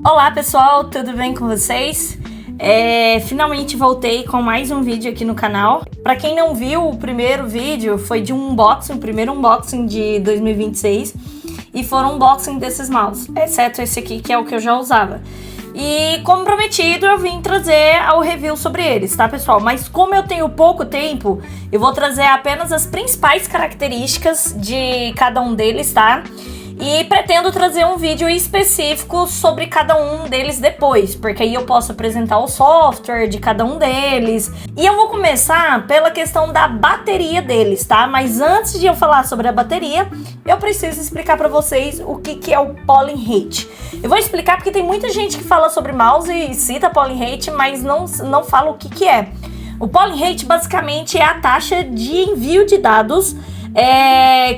Olá pessoal, tudo bem com vocês? Finalmente voltei com mais um vídeo aqui no canal. Para quem não viu, o primeiro vídeo foi de um unboxing, o primeiro unboxing de 2026. E foram unboxing desses mouse, exceto esse aqui que é o que eu já usava. E como prometido, eu vim trazer o review sobre eles, tá pessoal? Mas como eu tenho pouco tempo, eu vou trazer apenas as principais características de cada um deles, tá? E pretendo trazer um vídeo específico sobre cada um deles depois, porque aí eu posso apresentar o software de cada um deles. E eu vou começar pela questão da bateria deles, tá? Mas antes de eu falar sobre a bateria, eu preciso explicar para vocês o que é o polling rate. Eu vou explicar porque tem muita gente que fala sobre mouse e cita polling rate, mas não fala o que é. O polling rate basicamente é a taxa de envio de dados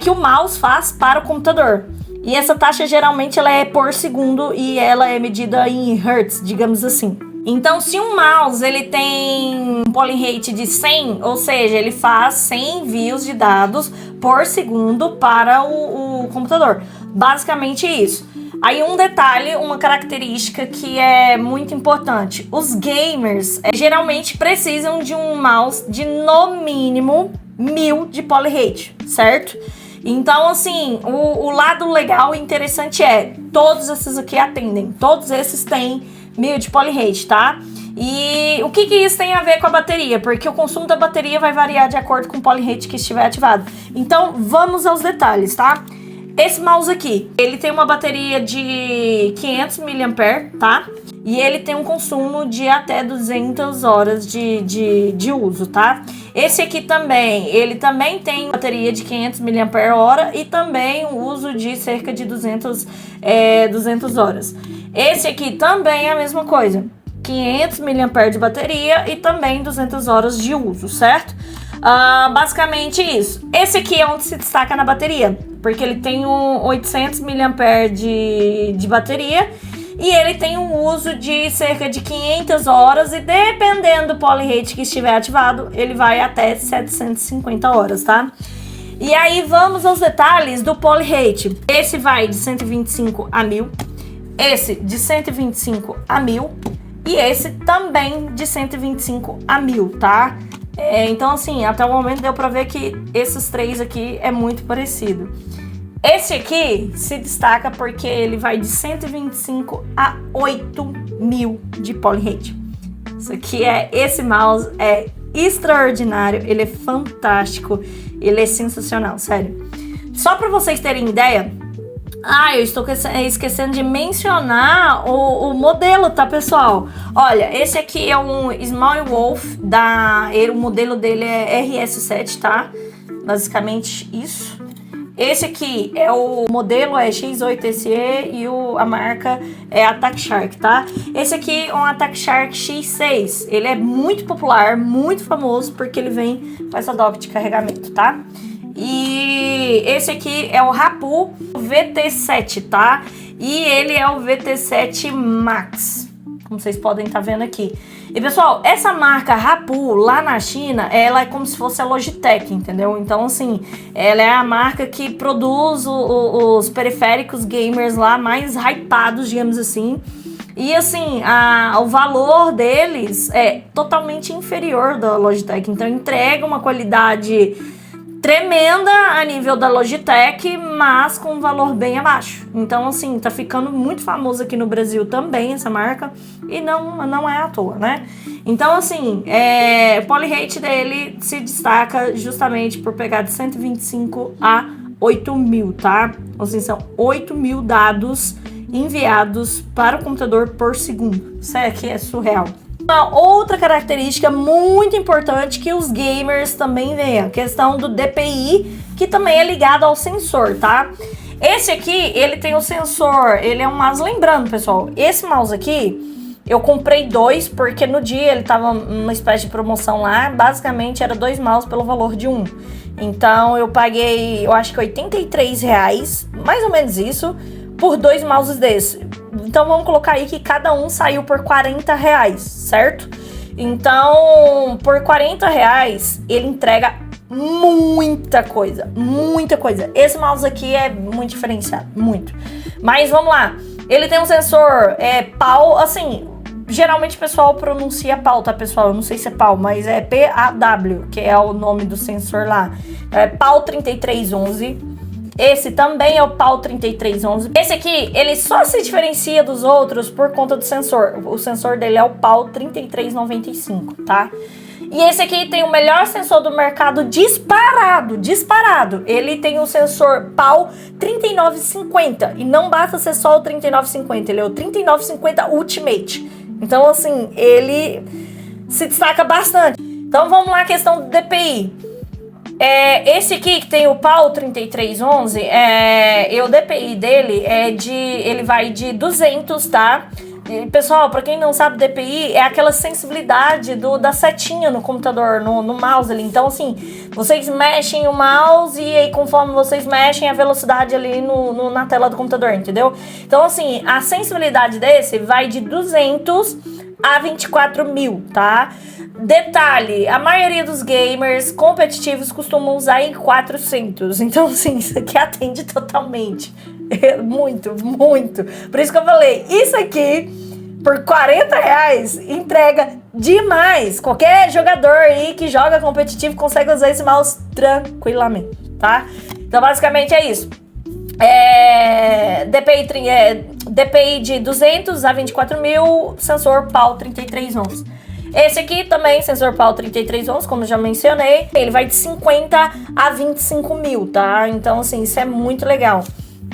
que o mouse faz para o computador. E essa taxa geralmente ela é por segundo e ela é medida em hertz, digamos assim. Então, se um mouse ele tem um polling rate de 100, ou seja, ele faz 100 envios de dados por segundo para o computador. Basicamente isso. Aí um detalhe, uma característica que é muito importante. Os gamers geralmente precisam de um mouse de no mínimo 1000 de polling rate, certo? Então, assim, o lado legal e interessante todos esses aqui atendem, todos esses têm 1000 de polling rate, tá? E o que isso tem a ver com a bateria? Porque o consumo da bateria vai variar de acordo com o polling rate que estiver ativado. Então, vamos aos detalhes, tá? Esse mouse aqui, ele tem uma bateria de 500 mAh, tá? E ele tem um consumo de até 200 horas de uso, tá? Esse aqui também, ele também tem bateria de 500 mAh e também um uso de cerca de 200 horas. Esse aqui também é a mesma coisa, 500 mAh de bateria e também 200 horas de uso, certo? Basicamente isso. Esse aqui é onde se destaca na bateria, porque ele tem 800 mAh de bateria e ele tem um uso de cerca de 500 horas e dependendo do polling rate que estiver ativado, ele vai até 750 horas, tá? E aí vamos aos detalhes do polling rate. Esse vai de 125 a 1000, esse de 125 a 1000 e esse também de 125 a 1000, tá? Então assim, até o momento deu pra ver que esses três aqui é muito parecido. Esse aqui se destaca porque ele vai de 125 a 8000 de polling rate. Esse mouse é extraordinário, ele é fantástico, ele é sensacional, sério. Só para vocês terem ideia, eu estou esquecendo de mencionar o modelo, tá, pessoal? Olha, esse aqui é um Small Wolf, o modelo dele é RS7, tá? Basicamente isso. Esse aqui é o modelo X8SE e a marca é Attack Shark, tá? Esse aqui é um Attack Shark X6. Ele é muito popular, muito famoso, porque ele vem com essa dock de carregamento, tá? E esse aqui é o Rapu VT7, tá? E ele é o VT7 Max, como vocês podem estar vendo aqui. E pessoal, essa marca Rapu lá na China, ela é como se fosse a Logitech, entendeu? Então assim, ela é a marca que produz os periféricos gamers lá mais hypados, digamos assim. E assim, o valor deles é totalmente inferior da Logitech, então entrega uma qualidade tremenda a nível da Logitech, mas com um valor bem abaixo. Então, assim, tá ficando muito famoso aqui no Brasil também essa marca, e não é à toa, né? Então, assim, o polling rate dele se destaca justamente por pegar de 125 a 8000, tá? Assim, são 8000 dados enviados para o computador por segundo. Isso aqui é surreal. Uma outra característica muito importante que os gamers também veem, a questão do DPI, que também é ligado ao sensor, tá? Esse aqui, ele tem o sensor, ele é um mouse, lembrando, pessoal, esse mouse aqui, eu comprei dois, porque no dia ele tava numa espécie de promoção lá, basicamente era 2 mouse pelo valor de um. Então eu paguei, eu acho que R$83, mais ou menos isso, por 2 mouses desses. Então vamos colocar aí que cada um saiu por R$40, certo? Então, por R$40, ele entrega muita coisa, muita coisa. Esse mouse aqui é muito diferenciado, muito. Mas vamos lá. Ele tem um sensor PAW, assim, geralmente o pessoal pronuncia PAW, tá, pessoal? Eu não sei se é PAW, mas é PAW, que é o nome do sensor lá. É PAW 3311. Esse também é o PAW 3311. Esse aqui, ele só se diferencia dos outros por conta do sensor. O sensor dele é o PAW 3395, tá? E esse aqui tem o melhor sensor do mercado disparado. Ele tem o sensor PAW 3950. E não basta ser só o 3950, ele é o 3950 Ultimate. Então, assim, ele se destaca bastante. Então, vamos lá, questão do DPI. Esse aqui que tem o PAW 3311, o DPI dele ele vai de 200, tá? E, pessoal, para quem não sabe, DPI é aquela sensibilidade da setinha no computador, no mouse ali. Então, assim, vocês mexem o mouse e aí conforme vocês mexem a velocidade ali na tela do computador, entendeu? Então, assim, a sensibilidade desse vai de 200 a 24.000, tá? Detalhe, a maioria dos gamers competitivos costumam usar em 400. Então, assim, isso aqui atende totalmente. Muito. Por isso que eu falei, isso aqui, por R$40, entrega demais. Qualquer jogador aí que joga competitivo consegue usar esse mouse tranquilamente, tá? Então, basicamente é isso. DPI de 200 a 24.000, sensor PAW 3311. Esse aqui também, sensor PAW 3311, como eu já mencionei, ele vai de 50 a 25.000, tá? Então, assim, isso é muito legal.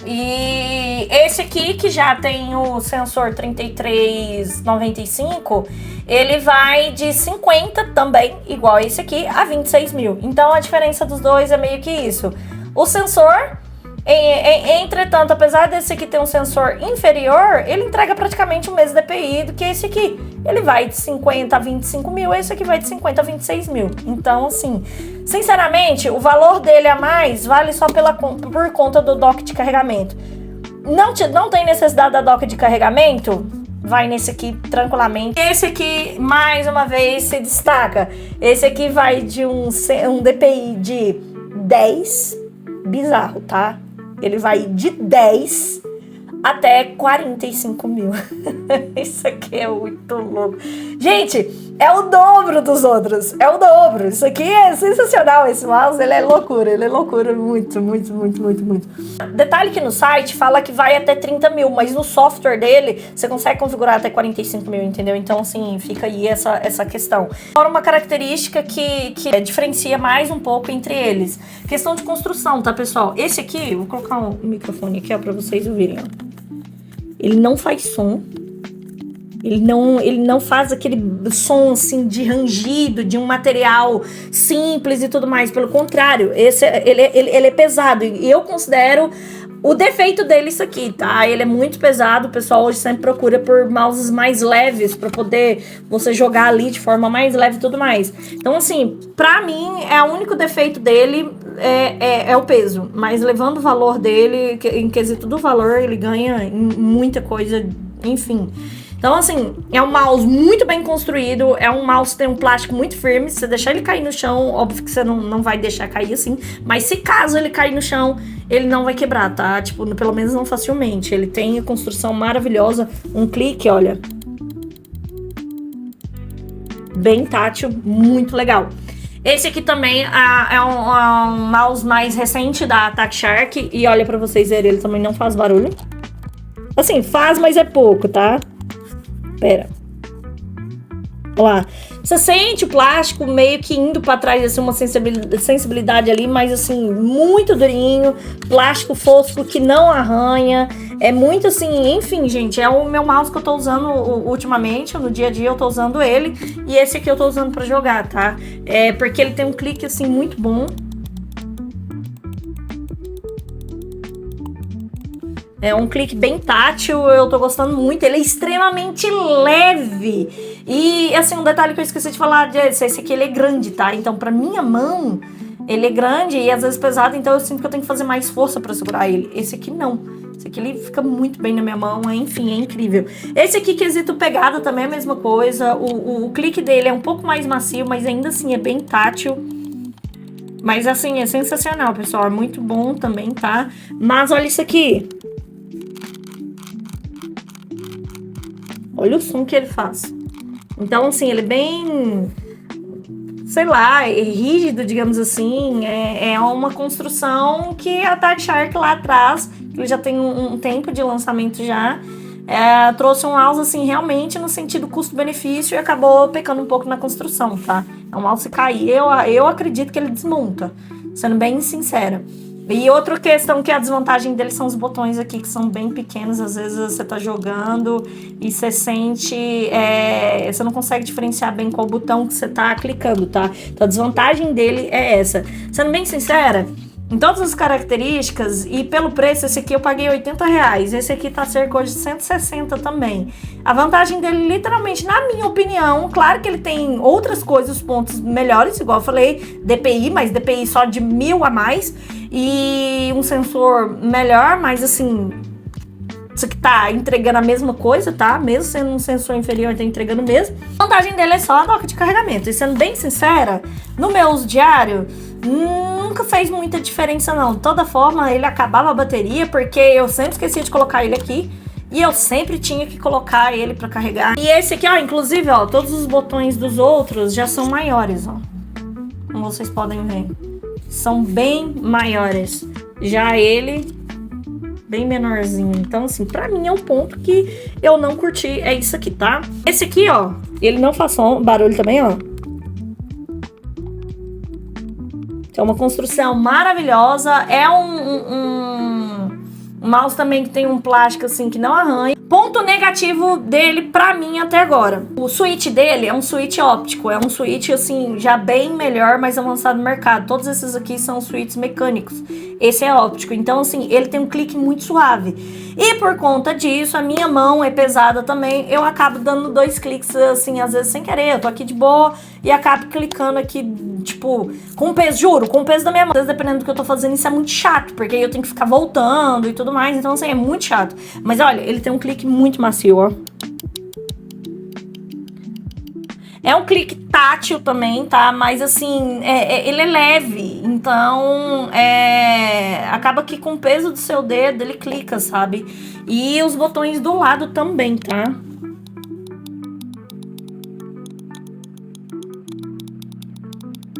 E esse aqui, que já tem o sensor 3395, ele vai de 50 também, igual esse aqui, a 26.000. Então, a diferença dos dois é meio que isso. O sensor... Entretanto, apesar desse aqui ter um sensor inferior, ele entrega praticamente o mesmo DPI do que esse aqui. Ele vai de 50 a 25.000, esse aqui vai de 50 a 26.000. Então, assim, sinceramente, o valor dele a mais vale só por conta do dock de carregamento. Não tem necessidade da dock de carregamento? Vai nesse aqui tranquilamente. Esse aqui, mais uma vez, se destaca. Esse aqui vai de um DPI de 10, bizarro, tá? Ele vai de 10 até 45.000. Isso aqui é muito louco. Gente, é o dobro dos outros. É o dobro. Isso aqui é sensacional. Esse mouse, ele é loucura. Ele é loucura. Muito. Detalhe que no site fala que vai até 30.000, mas no software dele, você consegue configurar até 45.000, entendeu? Então, assim, fica aí essa questão. Agora, uma característica que diferencia mais um pouco entre eles. Questão de construção, tá, pessoal? Esse aqui, vou colocar um microfone aqui, ó, pra vocês ouvirem, ó. Ele não faz som. Ele não faz aquele som assim de rangido, de um material simples e tudo mais. Pelo contrário, ele é pesado. E eu considero o defeito dele isso aqui, tá? Ele é muito pesado. O pessoal hoje sempre procura por mouses mais leves para poder você jogar ali de forma mais leve e tudo mais. Então, assim, pra mim, o único defeito dele é o peso. Mas levando o valor dele, em quesito do valor, ele ganha em muita coisa, enfim. Então, assim, é um mouse muito bem construído, é um mouse que tem um plástico muito firme. Se você deixar ele cair no chão, óbvio que você não vai deixar cair assim, mas se caso ele cair no chão, ele não vai quebrar, tá? Tipo, pelo menos não facilmente. Ele tem a construção maravilhosa, um clique, olha, bem tátil, muito legal. Esse aqui também é um mouse mais recente da Attack Shark, e olha pra vocês verem, ele também não faz barulho. Assim, faz, mas é pouco, tá? Pera. Olha lá. Você sente o plástico meio que indo pra trás, assim, uma sensibilidade ali, mas assim, muito durinho. Plástico fosco que não arranha. É muito assim, enfim, gente, é o meu mouse que eu tô usando ultimamente. No dia a dia eu tô usando ele. E esse aqui eu tô usando pra jogar, tá? Porque ele tem um clique, assim, muito bom. É um clique bem tátil, eu tô gostando muito. Ele é extremamente leve. E, assim, um detalhe que eu esqueci de falar, esse aqui, ele é grande, tá? Então, pra minha mão, ele é grande e às vezes pesado, então eu sinto que eu tenho que fazer mais força pra segurar ele. Esse aqui não. Esse aqui, ele fica muito bem na minha mão, enfim, é incrível. Esse aqui, quesito pegada, também é a mesma coisa. O clique dele é um pouco mais macio, mas ainda assim é bem tátil. Mas, assim, é sensacional, pessoal. É muito bom também, tá? Mas olha isso aqui. Olha o som que ele faz. Então, assim, ele é bem, sei lá, é rígido, digamos assim. É uma construção que a Tag Shark lá atrás, que ele já tem um tempo de lançamento já, trouxe um mouse, assim, realmente no sentido custo-benefício e acabou pecando um pouco na construção, tá? É um mouse cair, eu acredito que ele desmonta, sendo bem sincera. E outra questão que a desvantagem dele são os botões aqui, que são bem pequenos. Às vezes você tá jogando e você sente... você não consegue diferenciar bem qual botão que você tá clicando, tá? Então a desvantagem dele é essa. Sendo bem sincera, em todas as características e pelo preço, esse aqui eu paguei R$80. Esse aqui tá cerca de 160 também. A vantagem dele, literalmente, na minha opinião, claro que ele tem outras coisas, pontos melhores, igual eu falei, DPI, mas DPI só de 1000 a mais. E um sensor melhor, mas assim, isso aqui tá entregando a mesma coisa, tá? Mesmo sendo um sensor inferior, tá entregando mesmo. A vantagem dele é só a doca de carregamento. E sendo bem sincera, no meu uso diário, nunca fez muita diferença não. De toda forma, ele acabava a bateria, porque eu sempre esquecia de colocar ele aqui. E eu sempre tinha que colocar ele pra carregar. E esse aqui, ó, inclusive, ó, todos os botões dos outros já são maiores, ó. Como vocês podem ver. São bem maiores. Já ele, bem menorzinho. Então, assim, pra mim é um ponto que eu não curti. É isso aqui, tá? Esse aqui, ó, ele não faz som, barulho também, ó. É uma construção maravilhosa. É um mouse também que tem um plástico, assim, que não arranha. Ponto negativo dele pra mim até agora. O switch dele é um switch óptico. É um switch, assim, já bem melhor, mais avançado no mercado. Todos esses aqui são switches mecânicos. Esse é óptico. Então, assim, ele tem um clique muito suave. E por conta disso, a minha mão é pesada também. Eu acabo dando 2 cliques, assim, às vezes sem querer. Eu tô aqui de boa e acabo clicando aqui, tipo, com o peso, juro, com o peso da minha mão. Às vezes, dependendo do que eu tô fazendo, isso é muito chato, porque aí eu tenho que ficar voltando e tudo mais. Então, assim, é muito chato. Mas olha, ele tem um clique muito macio, ó. É um clique tátil também, tá? Mas assim, ele é leve. Então, acaba que com o peso do seu dedo, ele clica, sabe? E os botões do lado também, tá?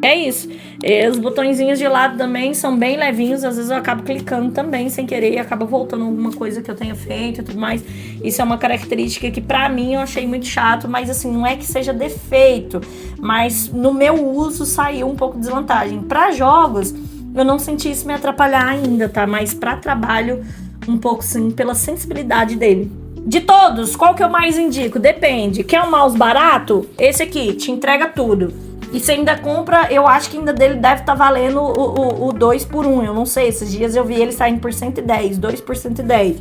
É isso. Os botõezinhos de lado também são bem levinhos. Às vezes eu acabo clicando também sem querer e acaba voltando alguma coisa que eu tenha feito e tudo mais. Isso é uma característica que pra mim eu achei muito chato, mas assim, não é que seja defeito, mas no meu uso saiu um pouco de desvantagem. Pra jogos, eu não senti isso me atrapalhar ainda, tá? Mas pra trabalho, um pouco sim, pela sensibilidade dele. De todos, qual que eu mais indico? Depende. Quer um mouse barato? Esse aqui, te entrega tudo. E você ainda compra, eu acho que ainda dele deve estar valendo o 2 por 1. Eu não sei, esses dias eu vi ele saindo por 110, 2 por 110.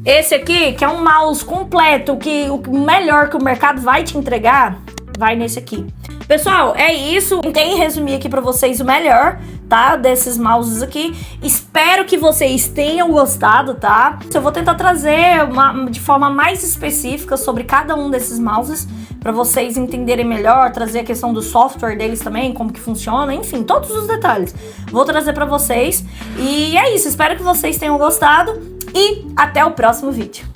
Esse aqui, que é um mouse completo, que o melhor que o mercado vai te entregar, vai nesse aqui. Pessoal, é isso. Tentei resumir aqui pra vocês o melhor, tá? Desses mouses aqui. Espero que vocês tenham gostado, tá? Eu vou tentar trazer de forma mais específica sobre cada um desses mouses, para vocês entenderem melhor, trazer a questão do software deles também, como que funciona, enfim, todos os detalhes. Vou trazer para vocês. E é isso, espero que vocês tenham gostado e até o próximo vídeo.